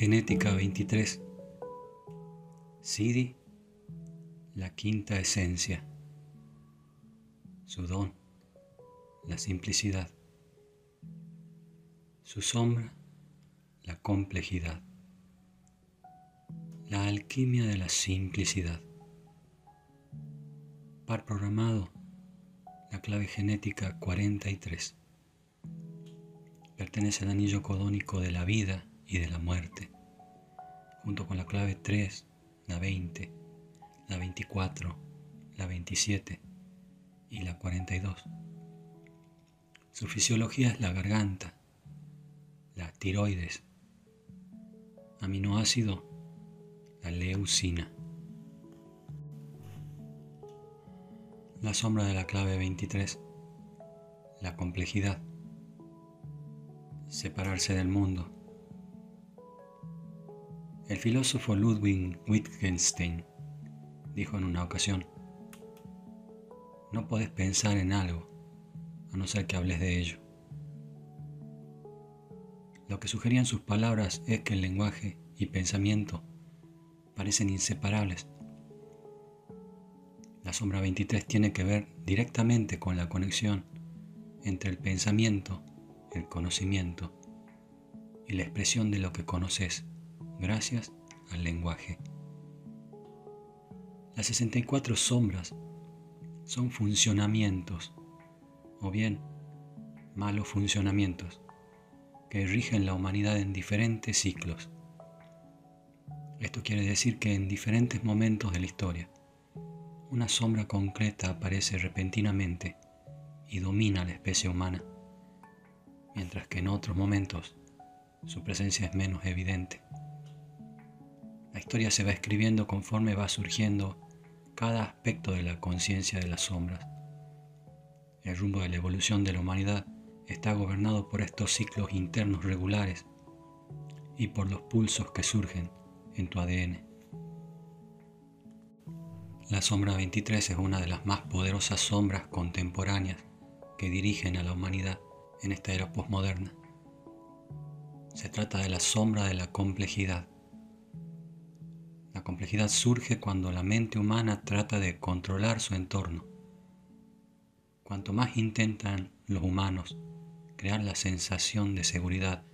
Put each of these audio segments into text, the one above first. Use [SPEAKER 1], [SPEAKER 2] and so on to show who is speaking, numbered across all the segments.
[SPEAKER 1] genética 23. Siddhi, la quinta esencia. Su don, la simplicidad. Su sombra, la complejidad. La alquimia de la simplicidad. Par programado, la clave genética 43. Pertenece al anillo codónico de la vida y de la muerte, junto con la clave 3, la 20, la 24, la 27 y la 42. Su fisiología es la garganta, la tiroides, aminoácido, la leucina. La sombra de la clave 23, la complejidad, separarse del mundo. El filósofo Ludwig Wittgenstein dijo en una ocasión: no podés pensar en algo a no ser que hables de ello. Lo que sugerían sus palabras es que el lenguaje y pensamiento parecen inseparables. La sombra 23 tiene que ver directamente con la conexión entre el pensamiento, el conocimiento y la expresión de lo que conoces gracias al lenguaje. Las 64 sombras son funcionamientos o bien malos funcionamientos que rigen la humanidad en diferentes ciclos. Esto quiere decir que en diferentes momentos de la historia, una sombra concreta aparece repentinamente y domina a la especie humana, mientras que en otros momentos su presencia es menos evidente. La historia se va escribiendo conforme va surgiendo cada aspecto de la conciencia de las sombras. El rumbo de la evolución de la humanidad está gobernado por estos ciclos internos regulares y por los pulsos que surgen en tu ADN. La sombra 23 es una de las más poderosas sombras contemporáneas que dirigen a la humanidad en esta era posmoderna. Se trata de la sombra de la complejidad. La complejidad surge cuando la mente humana trata de controlar su entorno. Cuanto más intentan los humanos crear la sensación de seguridad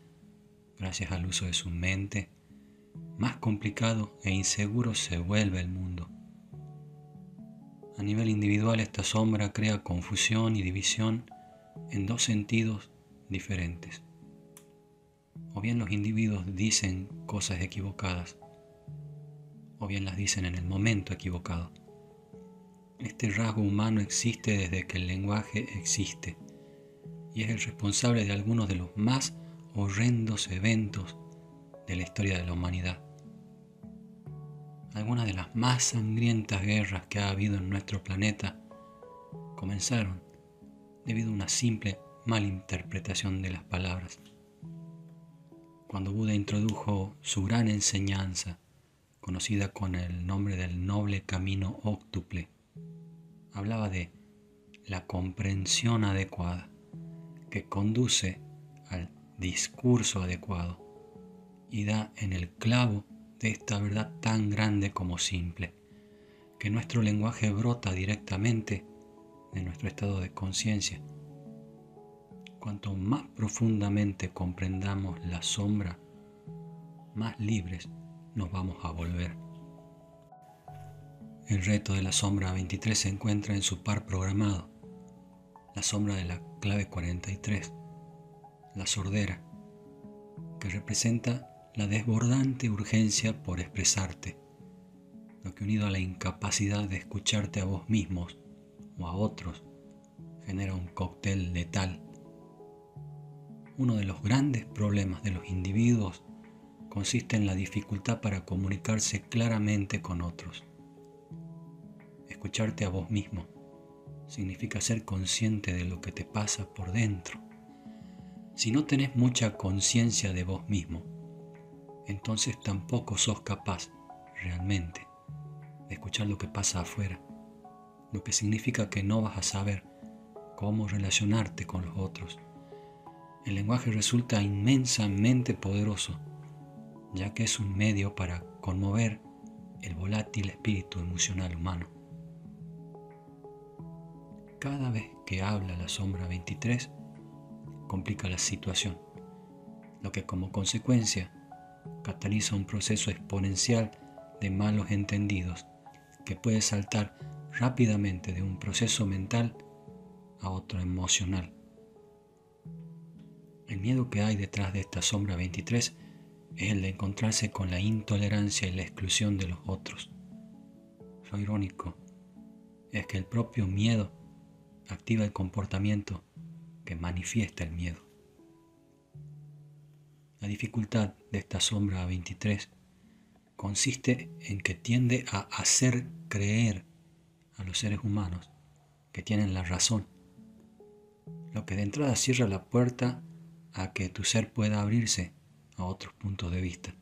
[SPEAKER 1] gracias al uso de su mente, más complicado e inseguro se vuelve el mundo. A nivel individual, esta sombra crea confusión y división en dos sentidos diferentes. O bien los individuos dicen cosas equivocadas, o bien las dicen en el momento equivocado. Este rasgo humano existe desde que el lenguaje existe y es el responsable de algunos de los más horrendos eventos de la historia de la humanidad. Algunas de las más sangrientas guerras que ha habido en nuestro planeta comenzaron debido a una simple malinterpretación de las palabras. Cuando Buda introdujo su gran enseñanza, conocida con el nombre del noble camino óctuple, hablaba de la comprensión adecuada que conduce al discurso adecuado y da en el clavo de esta verdad tan grande como simple, que nuestro lenguaje brota directamente de nuestro estado de conciencia. Cuanto más profundamente comprendamos la sombra, más libres nos vamos a volver. El reto de la sombra 23 se encuentra en su par programado, la sombra de la clave 43, la sordera, que representa la desbordante urgencia por expresarte, lo que unido a la incapacidad de escucharte a vos mismos o a otros, genera un cóctel letal. Uno de los grandes problemas de los individuos consiste en la dificultad para comunicarse claramente con otros. Escucharte a vos mismo significa ser consciente de lo que te pasa por dentro. Si no tenés mucha conciencia de vos mismo, entonces tampoco sos capaz realmente de escuchar lo que pasa afuera, lo que significa que no vas a saber cómo relacionarte con los otros. El lenguaje resulta inmensamente poderoso, ya que es un medio para conmover el volátil espíritu emocional humano. Cada vez que habla la sombra 23, complica la situación, lo que como consecuencia cataliza un proceso exponencial de malos entendidos que puede saltar rápidamente de un proceso mental a otro emocional. El miedo que hay detrás de esta sombra 23 es el de encontrarse con la intolerancia y la exclusión de los otros. Lo irónico es que el propio miedo activa el comportamiento que manifiesta el miedo. La dificultad de esta sombra 23 consiste en que tiende a hacer creer a los seres humanos que tienen la razón, lo que de entrada cierra la puerta a que tu ser pueda abrirse a otros puntos de vista.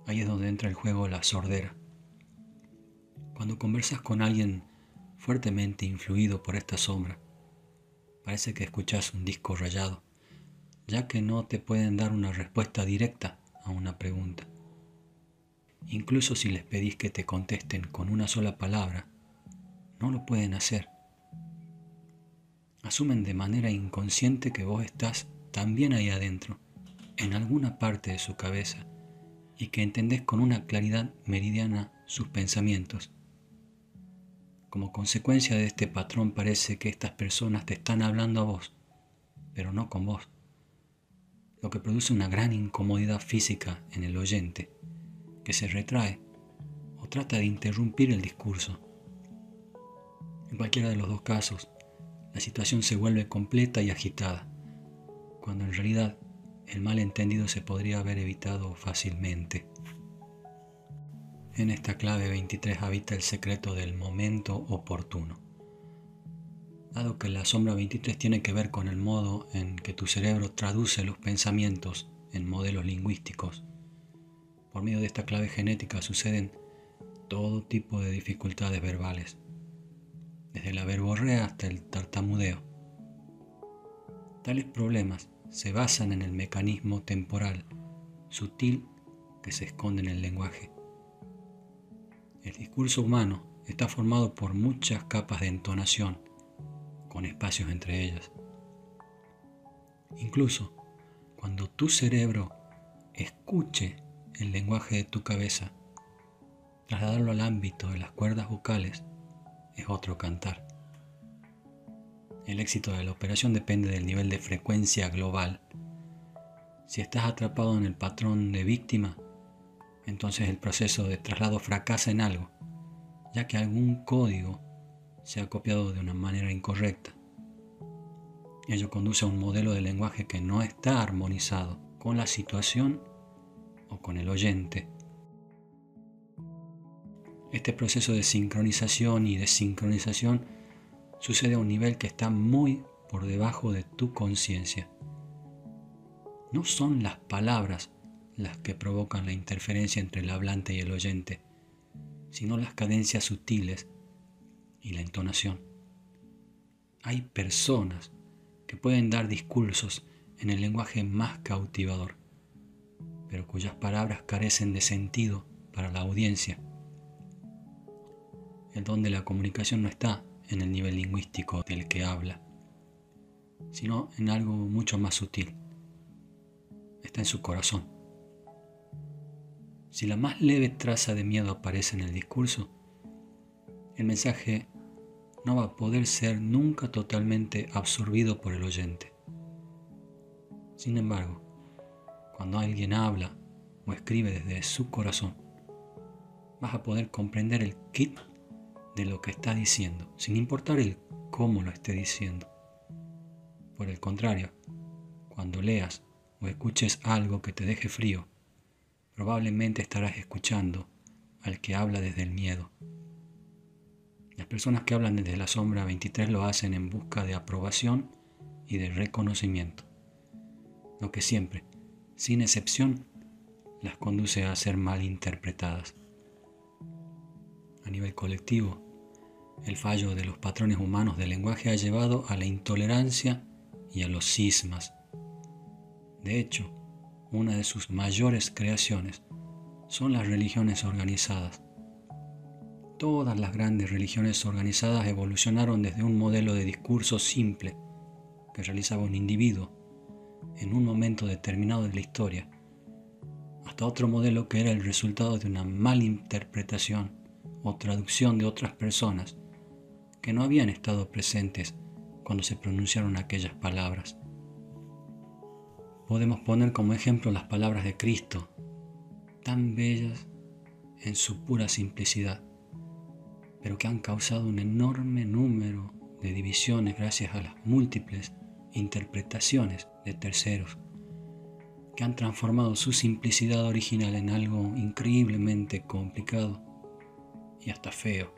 [SPEAKER 1] Ahí es donde entra el juego la sordera. Cuando conversas con alguien fuertemente influido por esta sombra, parece que escuchas un disco rayado, ya que no te pueden dar una respuesta directa a una pregunta. Incluso si les pedís que te contesten con una sola palabra, no lo pueden hacer. Asumen de manera inconsciente que vos estás también ahí adentro, en alguna parte de su cabeza, y que entendés con una claridad meridiana sus pensamientos. Como consecuencia de este patrón parece que estas personas te están hablando a vos, pero no con vos, lo que produce una gran incomodidad física en el oyente, que se retrae o trata de interrumpir el discurso. En cualquiera de los dos casos, la situación se vuelve completa y agitada, cuando en realidad el malentendido se podría haber evitado fácilmente. En esta clave 23 habita el secreto del momento oportuno. Dado que la sombra 23 tiene que ver con el modo en que tu cerebro traduce los pensamientos en modelos lingüísticos, por medio de esta clave genética suceden todo tipo de dificultades verbales, desde la verborrea hasta el tartamudeo. Tales problemas se basan en el mecanismo temporal sutil que se esconde en el lenguaje. El discurso humano está formado por muchas capas de entonación, con espacios entre ellas. Incluso cuando tu cerebro escuche el lenguaje de tu cabeza, trasladarlo al ámbito de las cuerdas vocales es otro cantar. El éxito de la operación depende del nivel de frecuencia global. Si estás atrapado en el patrón de víctima, entonces el proceso de traslado fracasa en algo, ya que algún código se ha copiado de una manera incorrecta. Ello conduce a un modelo de lenguaje que no está armonizado con la situación o con el oyente. Este proceso de sincronización y desincronización sucede a un nivel que está muy por debajo de tu conciencia. No son las palabras las que provocan la interferencia entre el hablante y el oyente, sino las cadencias sutiles y la entonación. Hay personas que pueden dar discursos en el lenguaje más cautivador, pero cuyas palabras carecen de sentido para la audiencia. El don de la comunicación no está en el nivel lingüístico del que habla, sino en algo mucho más sutil. Está en su corazón. Si la más leve traza de miedo aparece en el discurso, el mensaje no va a poder ser nunca totalmente absorbido por el oyente. Sin embargo, cuando alguien habla o escribe desde su corazón, vas a poder comprender el kit de lo que está diciendo, sin importar el cómo lo esté diciendo. Por el contrario, cuando leas o escuches algo que te deje frío, probablemente estarás escuchando al que habla desde el miedo. Las personas que hablan desde la sombra 23 lo hacen en busca de aprobación y de reconocimiento, lo que siempre, sin excepción, las conduce a ser mal interpretadas. A nivel colectivo, el fallo de los patrones humanos del lenguaje ha llevado a la intolerancia y a los cismas. De hecho, una de sus mayores creaciones son las religiones organizadas. Todas las grandes religiones organizadas evolucionaron desde un modelo de discurso simple que realizaba un individuo en un momento determinado de la historia, hasta otro modelo que era el resultado de una malinterpretación o traducción de otras personas que no habían estado presentes cuando se pronunciaron aquellas palabras. Podemos poner como ejemplo las palabras de Cristo, tan bellas en su pura simplicidad, pero que han causado un enorme número de divisiones gracias a las múltiples interpretaciones de terceros, que han transformado su simplicidad original en algo increíblemente complicado y hasta feo.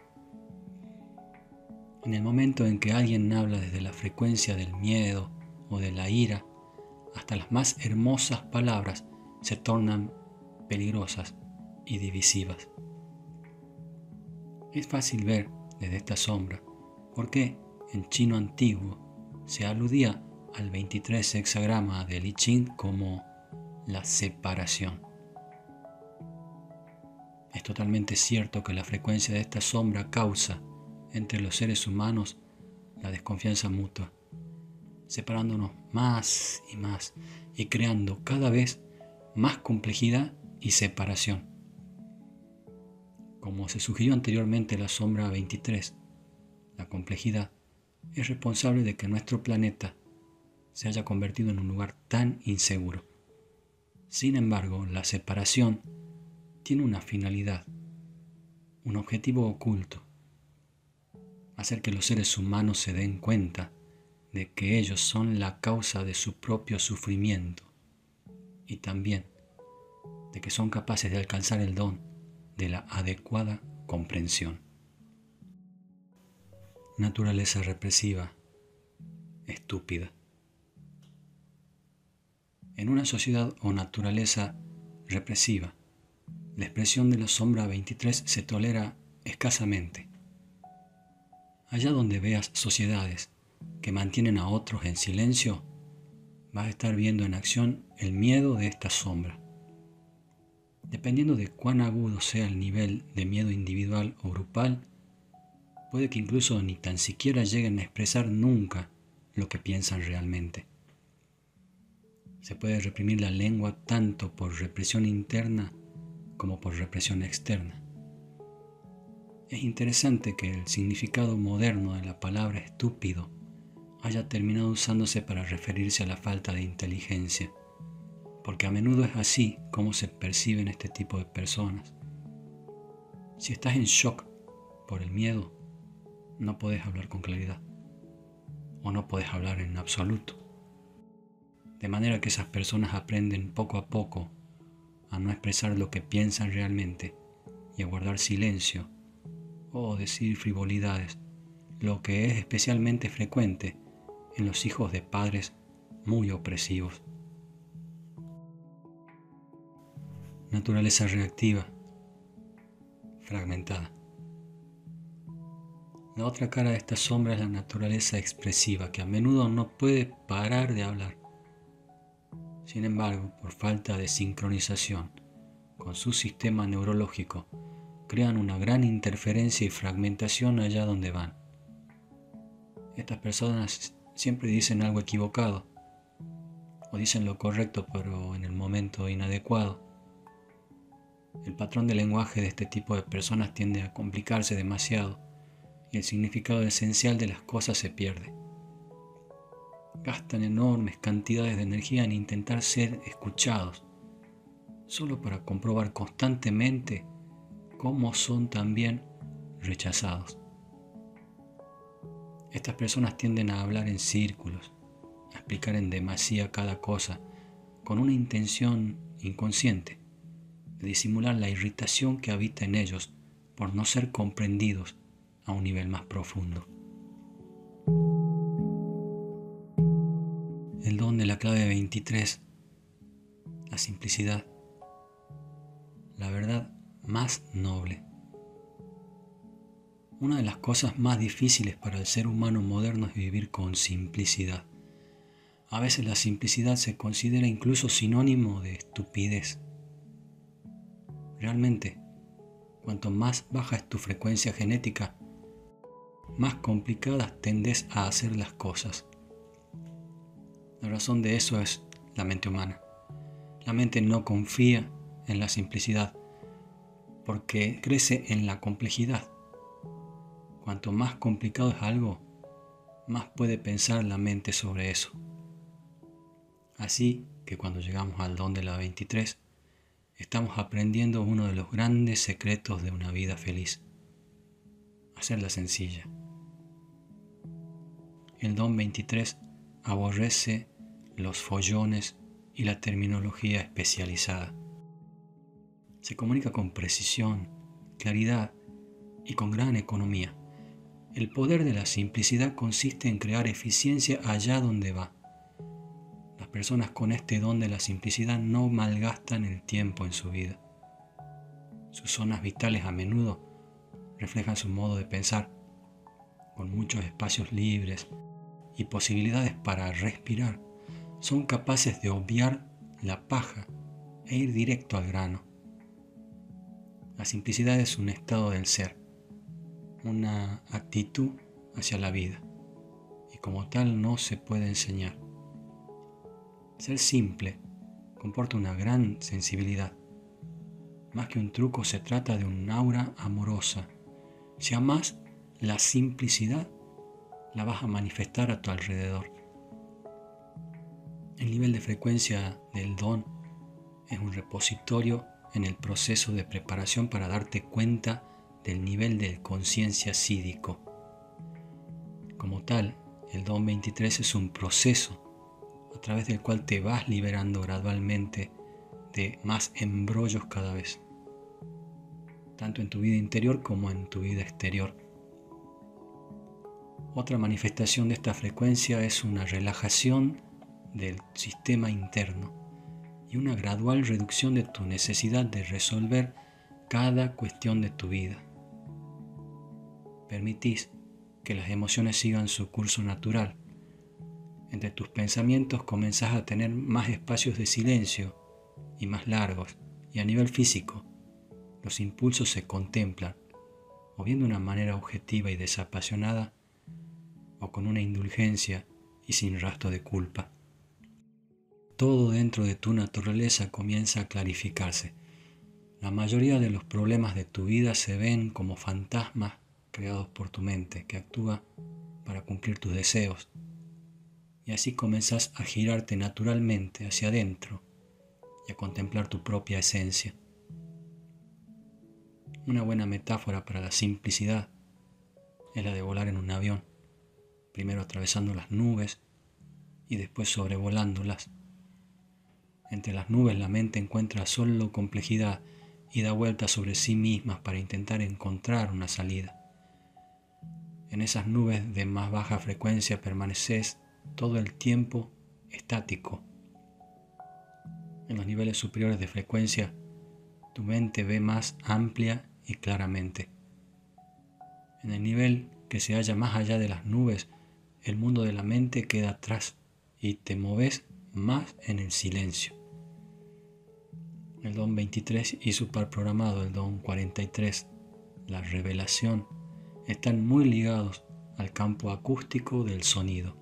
[SPEAKER 1] En el momento en que alguien habla desde la frecuencia del miedo o de la ira, hasta las más hermosas palabras se tornan peligrosas y divisivas. Es fácil ver desde esta sombra por qué en chino antiguo se aludía al 23 hexagrama del I Ching como la separación. Es totalmente cierto que la frecuencia de esta sombra causa entre los seres humanos la desconfianza mutua, separándonos más y creando cada vez más complejidad y separación. Como se sugirió anteriormente, la sombra 23, la complejidad, es responsable de que nuestro planeta se haya convertido en un lugar tan inseguro. Sin embargo, la separación tiene una finalidad, un objetivo oculto: hacer que los seres humanos se den cuenta de que ellos son la causa de su propio sufrimiento y también de que son capaces de alcanzar el don de la adecuada comprensión. Naturaleza represiva, estúpida. En una sociedad o naturaleza represiva, la expresión de la sombra 23 se tolera escasamente. Allá donde veas sociedades que mantienen a otros en silencio, vas a estar viendo en acción el miedo de esta sombra. Dependiendo de cuán agudo sea el nivel de miedo individual o grupal, puede que incluso ni tan siquiera lleguen a expresar nunca lo que piensan realmente. Se puede reprimir la lengua tanto por represión interna como por represión externa. Es interesante que el significado moderno de la palabra estúpido haya terminado usándose para referirse a la falta de inteligencia, porque a menudo es así como se perciben este tipo de personas. Si estás en shock por el miedo, no podés hablar con claridad, o no podés hablar en absoluto. De manera que esas personas aprenden poco a poco a no expresar lo que piensan realmente y a guardar silencio o decir frivolidades, lo que es especialmente frecuente en los hijos de padres muy opresivos. Naturaleza reactiva, fragmentada. La otra cara de esta sombra es la naturaleza expresiva, que a menudo no puede parar de hablar. Sin embargo, por falta de sincronización con su sistema neurológico, crean una gran interferencia y fragmentación allá donde van. Estas personas siempre dicen algo equivocado, o dicen lo correcto pero en el momento inadecuado. El patrón de lenguaje de este tipo de personas tiende a complicarse demasiado y el significado esencial de las cosas se pierde. Gastan enormes cantidades de energía en intentar ser escuchados, solo para comprobar constantemente cómo son también rechazados. Estas personas tienden a hablar en círculos, a explicar en demasía cada cosa, con una intención inconsciente de disimular la irritación que habita en ellos por no ser comprendidos a un nivel más profundo. El don de la clave 23, la simplicidad, la verdad más noble. Una de las cosas más difíciles para el ser humano moderno es vivir con simplicidad. A veces la simplicidad se considera incluso sinónimo de estupidez. Realmente, cuanto más baja es tu frecuencia genética, más complicadas tendés a hacer las cosas. La razón de eso es la mente humana. La mente no confía en la simplicidad porque crece en la complejidad. Cuanto más complicado es algo, más puede pensar la mente sobre eso. Así que cuando llegamos al don de la 23, estamos aprendiendo uno de los grandes secretos de una vida feliz: hacerla sencilla. El don 23 aborrece los follones y la terminología especializada. Se comunica con precisión, claridad y con gran economía. El poder de la simplicidad consiste en crear eficiencia allá donde va. Las personas con este don de la simplicidad no malgastan el tiempo en su vida. Sus zonas vitales a menudo reflejan su modo de pensar, con muchos espacios libres y posibilidades para respirar. Son capaces de obviar la paja e ir directo al grano. La simplicidad es un estado del ser, una actitud hacia la vida, y como tal no se puede enseñar. Ser simple comporta una gran sensibilidad. Más que un truco, se trata de un aura amorosa. Si amás la simplicidad, la vas a manifestar a tu alrededor. El nivel de frecuencia del don es un repositorio en el proceso de preparación para darte cuenta del nivel de conciencia sídico. Como tal, el don 23 es un proceso a través del cual te vas liberando gradualmente de más embrollos cada vez, tanto en tu vida interior como en tu vida exterior. Otra manifestación de esta frecuencia es una relajación del sistema interno y una gradual reducción de tu necesidad de resolver cada cuestión de tu vida. Permitís que las emociones sigan su curso natural. Entre tus pensamientos comenzás a tener más espacios de silencio y más largos, y a nivel físico, los impulsos se contemplan, o bien de una manera objetiva y desapasionada, o con una indulgencia y sin rastro de culpa. Todo dentro de tu naturaleza comienza a clarificarse. La mayoría de los problemas de tu vida se ven como fantasmas creados por tu mente, que actúa para cumplir tus deseos. Y así comenzás a girarte naturalmente hacia adentro y a contemplar tu propia esencia. Una buena metáfora para la simplicidad es la de volar en un avión, primero atravesando las nubes y después sobrevolándolas. Entre las nubes la mente encuentra solo complejidad y da vueltas sobre sí mismas para intentar encontrar una salida. En esas nubes de más baja frecuencia permaneces todo el tiempo estático. En los niveles superiores de frecuencia, tu mente ve más amplia y claramente. En el nivel que se halla más allá de las nubes, el mundo de la mente queda atrás y te moves más en el silencio. El don 23 y superprogramado, el don 43, la revelación, están muy ligados al campo acústico del sonido.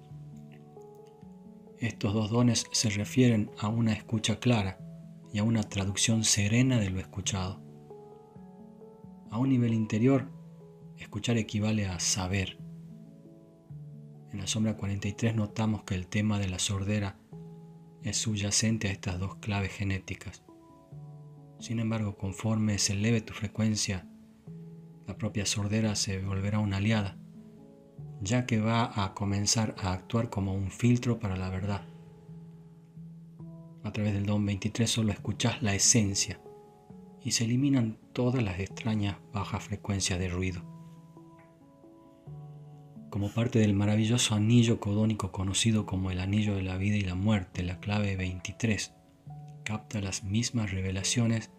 [SPEAKER 1] Estos dos dones se refieren a una escucha clara y a una traducción serena de lo escuchado. A un nivel interior, escuchar equivale a saber. En la sombra 43 notamos que el tema de la sordera es subyacente a estas dos claves genéticas. Sin embargo, conforme se eleve tu frecuencia, la propia sordera se volverá una aliada, ya que va a comenzar a actuar como un filtro para la verdad. A través del don 23 solo escuchás la esencia y se eliminan todas las extrañas bajas frecuencias de ruido. Como parte del maravilloso anillo codónico conocido como el anillo de la vida y la muerte, la clave 23 capta las mismas revelaciones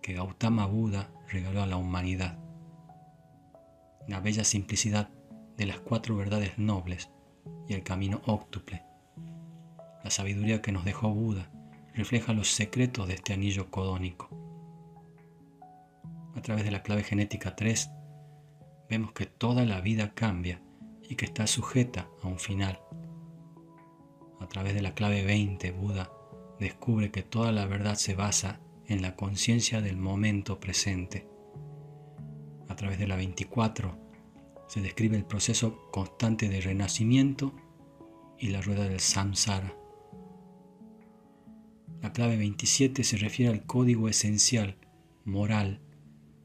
[SPEAKER 1] que Gautama Buda regaló a la humanidad. La bella simplicidad de las 4 verdades nobles y el camino óctuple. La sabiduría que nos dejó Buda refleja los secretos de este anillo codónico. A través de la clave genética 3, vemos que toda la vida cambia y que está sujeta a un final. A través de la clave 20, Buda descubre que toda la verdad se basa en la conciencia del momento presente. A través de la 24, se describe el proceso constante de renacimiento y la rueda del samsara. La clave 27 se refiere al código esencial, moral,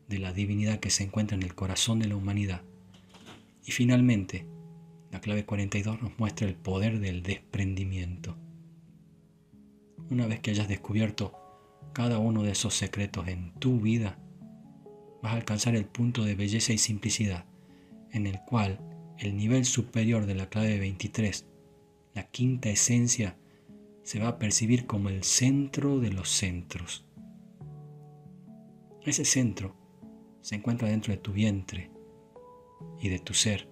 [SPEAKER 1] de la divinidad que se encuentra en el corazón de la humanidad. Y finalmente, la clave 42 nos muestra el poder del desprendimiento. Una vez que hayas descubierto cada uno de esos secretos en tu vida, vas a alcanzar el punto de belleza y simplicidad, en el cual el nivel superior de la clave 23, la quinta esencia, se va a percibir como el centro de los centros. Ese centro se encuentra dentro de tu vientre y de tu ser.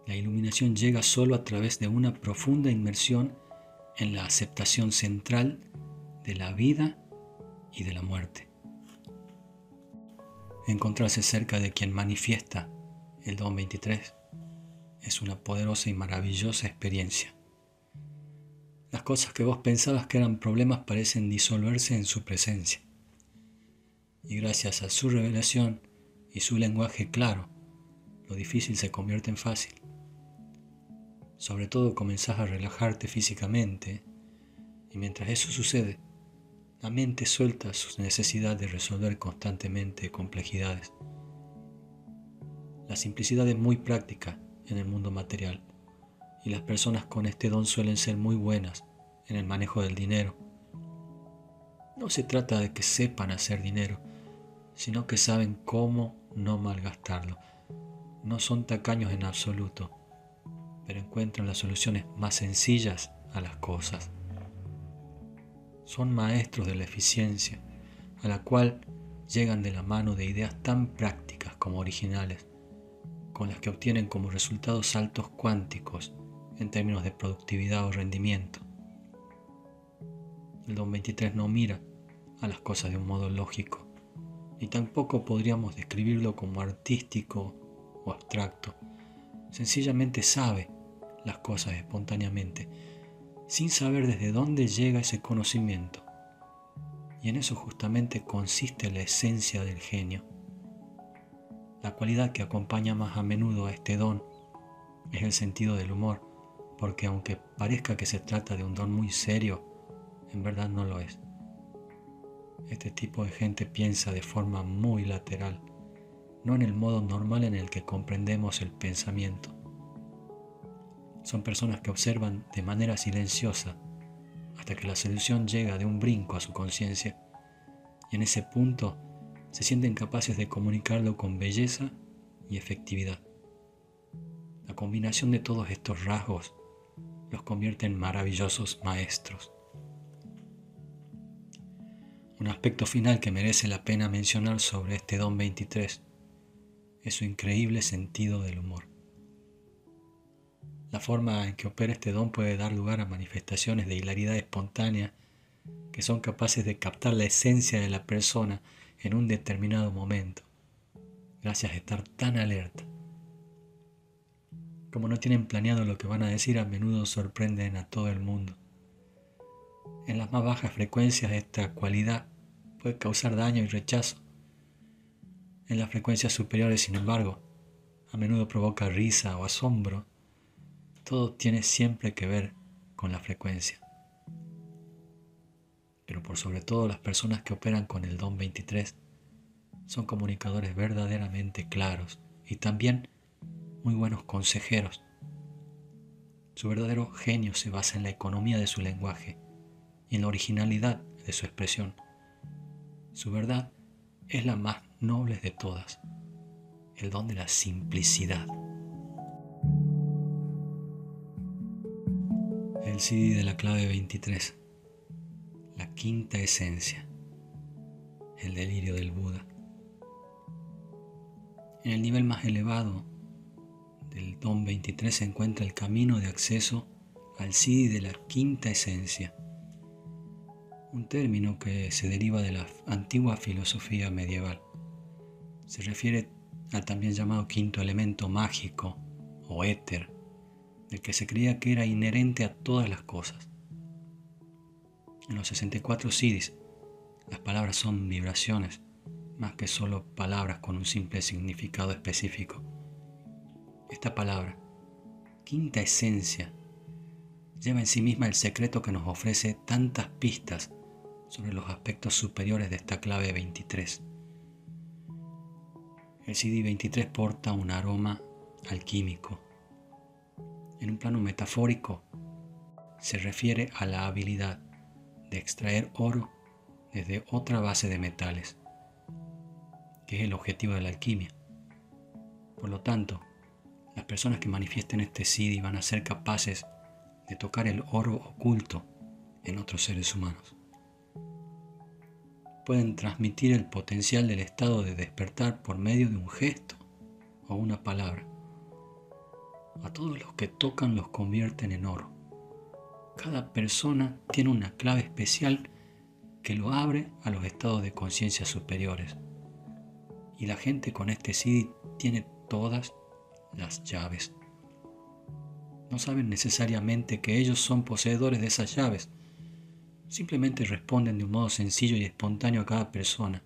[SPEAKER 1] La iluminación llega solo a través de una profunda inmersión en la aceptación central de la vida y de la muerte. Encontrarse cerca de quien manifiesta el don 23 es una poderosa y maravillosa experiencia. Las cosas que vos pensabas que eran problemas parecen disolverse en su presencia. Y gracias a su revelación y su lenguaje claro, lo difícil se convierte en fácil. Sobre todo comenzás a relajarte físicamente, y mientras eso sucede, la mente suelta su necesidad de resolver constantemente complejidades. La simplicidad es muy práctica en el mundo material, y las personas con este don suelen ser muy buenas en el manejo del dinero. No se trata de que sepan hacer dinero, sino que saben cómo no malgastarlo. No son tacaños en absoluto, pero encuentran las soluciones más sencillas a las cosas. Son maestros de la eficiencia, a la cual llegan de la mano de ideas tan prácticas como originales, con las que obtienen como resultados saltos cuánticos en términos de productividad o rendimiento. El don 23 no mira a las cosas de un modo lógico, ni tampoco podríamos describirlo como artístico o abstracto. Sencillamente sabe las cosas espontáneamente, sin saber desde dónde llega ese conocimiento. Y en eso justamente consiste la esencia del genio. La cualidad que acompaña más a menudo a este don es el sentido del humor, porque aunque parezca que se trata de un don muy serio, en verdad no lo es. Este tipo de gente piensa de forma muy lateral, no en el modo normal en el que comprendemos el pensamiento. Son personas que observan de manera silenciosa hasta que la solución llega de un brinco a su conciencia, y en ese punto se sienten capaces de comunicarlo con belleza y efectividad. La combinación de todos estos rasgos los convierte en maravillosos maestros. Un aspecto final que merece la pena mencionar sobre este don 23 es su increíble sentido del humor. La forma en que opera este don puede dar lugar a manifestaciones de hilaridad espontánea que son capaces de captar la esencia de la persona en un determinado momento, gracias a estar tan alerta. Como no tienen planeado lo que van a decir, a menudo sorprenden a todo el mundo. En las más bajas frecuencias esta cualidad puede causar daño y rechazo. En las frecuencias superiores, sin embargo, a menudo provoca risa o asombro. Todo tiene siempre que ver con la frecuencia. Pero por sobre todo, las personas que operan con el don 23 son comunicadores verdaderamente claros y también muy buenos consejeros. Su verdadero genio se basa en la economía de su lenguaje y en la originalidad de su expresión. Su verdad es la más noble de todas, el don de la simplicidad. El CD de la clave 23, la quinta esencia, el delirio del Buda. En el nivel más elevado del don 23 se encuentra el camino de acceso al Siddhi de la quinta esencia, un término que se deriva de la antigua filosofía medieval. Se refiere al también llamado quinto elemento mágico o éter, del que se creía que era inherente a todas las cosas. En los 64 Siddhis, las palabras son vibraciones, más que solo palabras con un simple significado específico. Esta palabra, quinta esencia, lleva en sí misma el secreto que nos ofrece tantas pistas sobre los aspectos superiores de esta clave 23. El Siddhi 23 porta un aroma alquímico. En un plano metafórico, se refiere a la habilidad de extraer oro desde otra base de metales, que es el objetivo de la alquimia. Por lo tanto, las personas que manifiesten este Siddhi van a ser capaces de tocar el oro oculto en otros seres humanos. Pueden transmitir el potencial del estado de despertar por medio de un gesto o una palabra. A todos los que tocan los convierten en oro. Cada persona tiene una clave especial que lo abre a los estados de conciencia superiores. Y la gente con este Siddhi tiene todas las llaves. No saben necesariamente que ellos son poseedores de esas llaves. Simplemente responden de un modo sencillo y espontáneo a cada persona.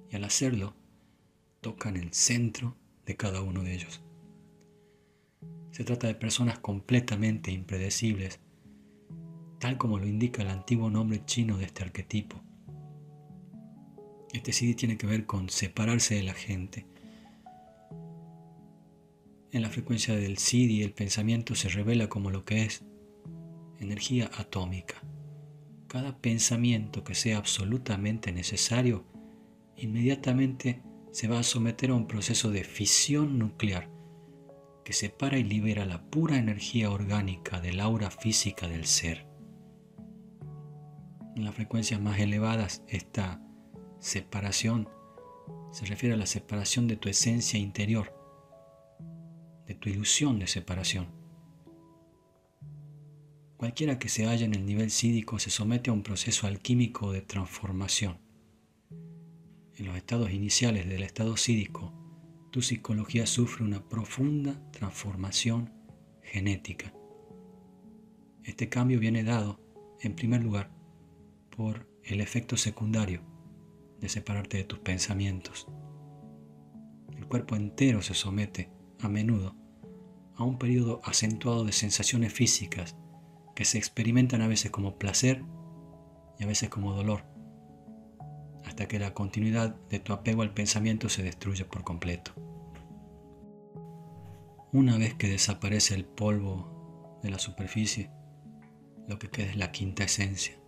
[SPEAKER 1] Y al hacerlo, tocan el centro de cada uno de ellos. Se trata de personas completamente impredecibles, tal como lo indica el antiguo nombre chino de este arquetipo. Este Siddhi tiene que ver con separarse de la gente. En la frecuencia del Siddhi, el pensamiento se revela como lo que es energía atómica. Cada pensamiento que sea absolutamente necesario, inmediatamente se va a someter a un proceso de fisión nuclear que separa y libera la pura energía orgánica del aura física del ser. En las frecuencias más elevadas, esta separación se refiere a la separación de tu esencia interior, de tu ilusión de separación. Cualquiera que se halla en el nivel sídhico se somete a un proceso alquímico de transformación. En los estados iniciales del estado sídhico, tu psicología sufre una profunda transformación genética. Este cambio viene dado, en primer lugar, por el efecto secundario de separarte de tus pensamientos. El cuerpo entero se somete, a menudo, a un periodo acentuado de sensaciones físicas que se experimentan a veces como placer y a veces como dolor, hasta que la continuidad de tu apego al pensamiento se destruye por completo. Una vez que desaparece el polvo de la superficie, lo que queda es la quinta esencia.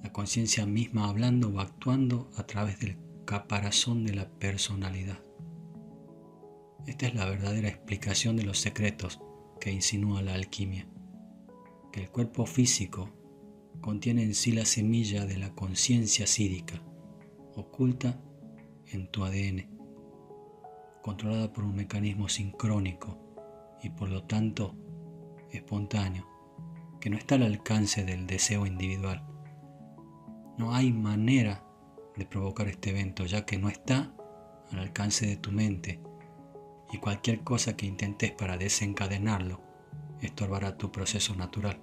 [SPEAKER 1] La conciencia misma hablando o actuando a través del caparazón de la personalidad. Esta es la verdadera explicación de los secretos que insinúa la alquimia, que el cuerpo físico contiene en sí la semilla de la conciencia sídhica, oculta en tu ADN, controlada por un mecanismo sincrónico y por lo tanto espontáneo, que no está al alcance del deseo individual. No hay manera de provocar este evento, ya que no está al alcance de tu mente, y cualquier cosa que intentes para desencadenarlo estorbará tu proceso natural.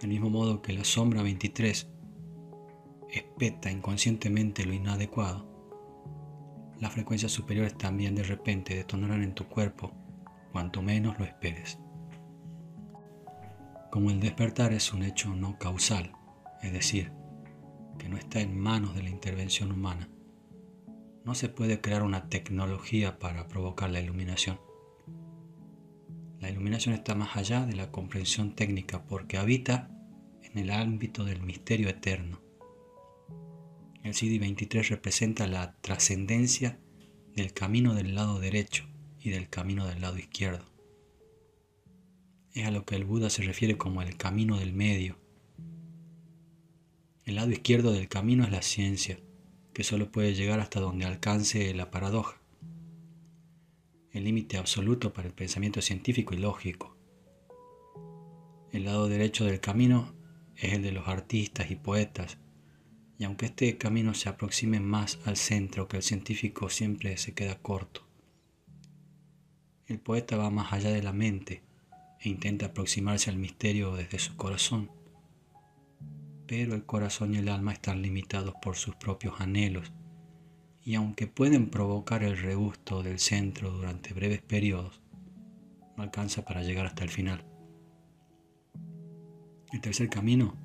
[SPEAKER 1] Del mismo modo que la sombra 23 espeta inconscientemente lo inadecuado, las frecuencias superiores también de repente detonarán en tu cuerpo cuanto menos lo esperes. Como el despertar es un hecho no causal, es decir, que no está en manos de la intervención humana, no se puede crear una tecnología para provocar la iluminación. La iluminación está más allá de la comprensión técnica porque habita en el ámbito del misterio eterno. El Siddhi 23 representa la trascendencia del camino del lado derecho y del camino del lado izquierdo. Es a lo que el Buda se refiere como el camino del medio. El lado izquierdo del camino es la ciencia, que solo puede llegar hasta donde alcance la paradoja. el límite absoluto para el pensamiento científico y lógico. El lado derecho del camino es el de los artistas y poetas, y aunque este camino se aproxime más al centro que el científico, siempre se queda corto. El poeta va más allá de la mente e intenta aproximarse al misterio desde su corazón, pero el corazón y el alma están limitados por sus propios anhelos, y aunque pueden provocar el regusto del centro durante breves periodos, no alcanza para llegar hasta el final. El tercer camino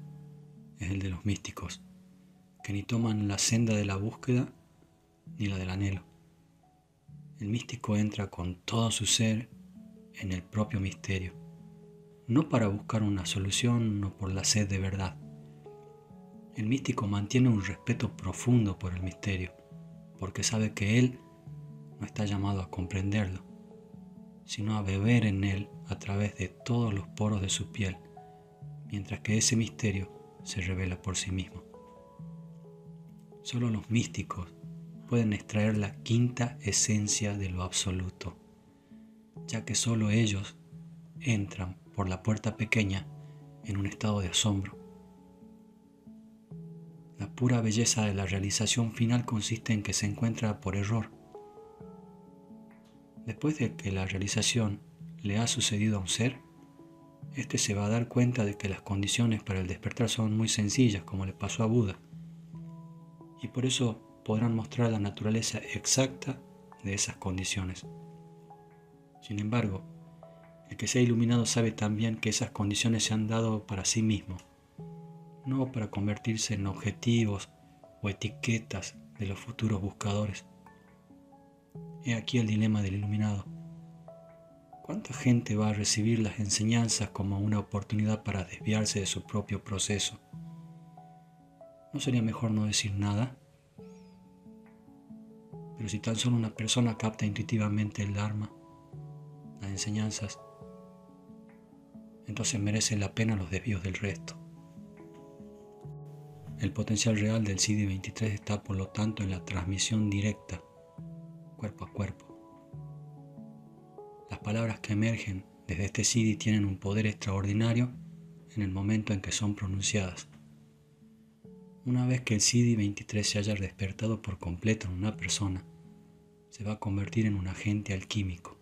[SPEAKER 1] es el de los místicos, que ni toman la senda de la búsqueda ni la del anhelo. El místico entra con todo su ser en el propio misterio, no para buscar una solución o por la sed de verdad. El místico mantiene un respeto profundo por el misterio, porque sabe que él no está llamado a comprenderlo, sino a beber en él a través de todos los poros de su piel, mientras que ese misterio se revela por sí mismo. Solo los místicos pueden extraer la quinta esencia de lo absoluto, ya que solo ellos entran por la puerta pequeña en un estado de asombro. La pura belleza de la realización final consiste en que se encuentra por error. Después de que la realización le ha sucedido a un ser, éste se va a dar cuenta de que las condiciones para el despertar son muy sencillas, como le pasó a Buda, y por eso podrán mostrar la naturaleza exacta de esas condiciones. Sin embargo, el que se ha iluminado sabe también que esas condiciones se han dado para sí mismo, no para convertirse en objetivos o etiquetas de los futuros buscadores. He aquí el dilema del iluminado. ¿Cuánta gente va a recibir las enseñanzas como una oportunidad para desviarse de su propio proceso? ¿No sería mejor no decir nada? Pero si tan solo una persona capta intuitivamente el Dharma, las enseñanzas, entonces merecen la pena los desvíos del resto. El potencial real del CD23 está por lo tanto en la transmisión directa, cuerpo a cuerpo. Las palabras que emergen desde este CD tienen un poder extraordinario en el momento en que son pronunciadas. Una vez que el CD23 se haya despertado por completo en una persona, se va a convertir en un agente alquímico.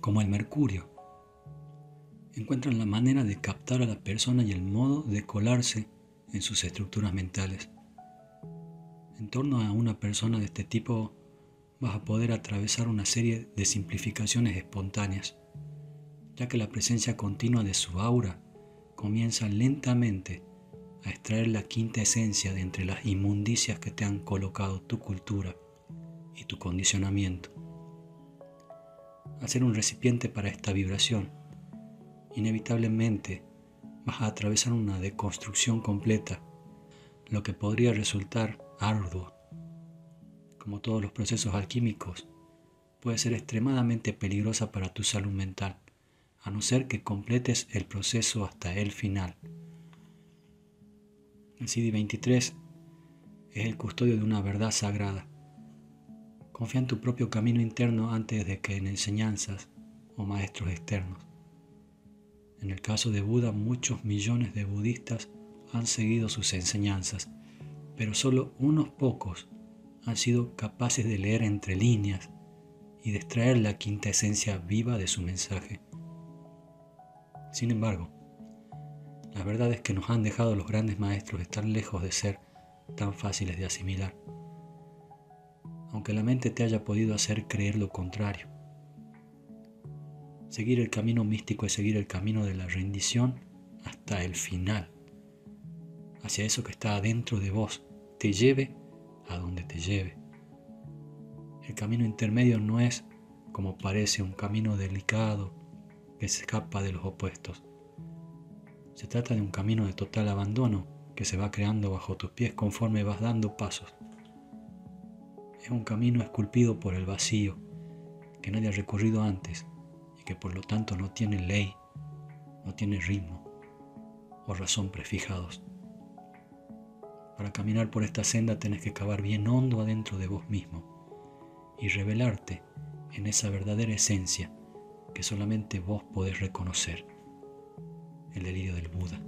[SPEAKER 1] Como el mercurio, encuentran la manera de captar a la persona y el modo de colarse en sus estructuras mentales. En torno a una persona de este tipo vas a poder atravesar una serie de simplificaciones espontáneas, ya que la presencia continua de su aura comienza lentamente a extraer la quinta esencia de entre las inmundicias que te han colocado tu cultura y tu condicionamiento. Al ser un recipiente para esta vibración, inevitablemente vas a atravesar una deconstrucción completa, lo que podría resultar arduo. Como todos los procesos alquímicos, puede ser extremadamente peligrosa para tu salud mental, a no ser que completes el proceso hasta el final. El CD23 es el custodio de una verdad sagrada. Confía en tu propio camino interno antes de que en enseñanzas o maestros externos. En el caso de Buda, muchos millones de budistas han seguido sus enseñanzas, pero solo unos pocos han sido capaces de leer entre líneas y de extraer la quinta esencia viva de su mensaje. Sin embargo, las verdades que nos han dejado los grandes maestros están lejos de ser tan fáciles de asimilar, aunque la mente te haya podido hacer creer lo contrario. Seguir el camino místico es seguir el camino de la rendición hasta el final, hacia eso que está adentro de vos, te lleve a donde te lleve. El camino intermedio no es, como parece, un camino delicado que se escapa de los opuestos. Se trata de un camino de total abandono que se va creando bajo tus pies conforme vas dando pasos. Es un camino esculpido por el vacío, que nadie ha recorrido antes y que por lo tanto no tiene ley, no tiene ritmo o razón prefijados. Para caminar por esta senda tenés que cavar bien hondo adentro de vos mismo y revelarte en esa verdadera esencia que solamente vos podés reconocer, el delirio del Buda.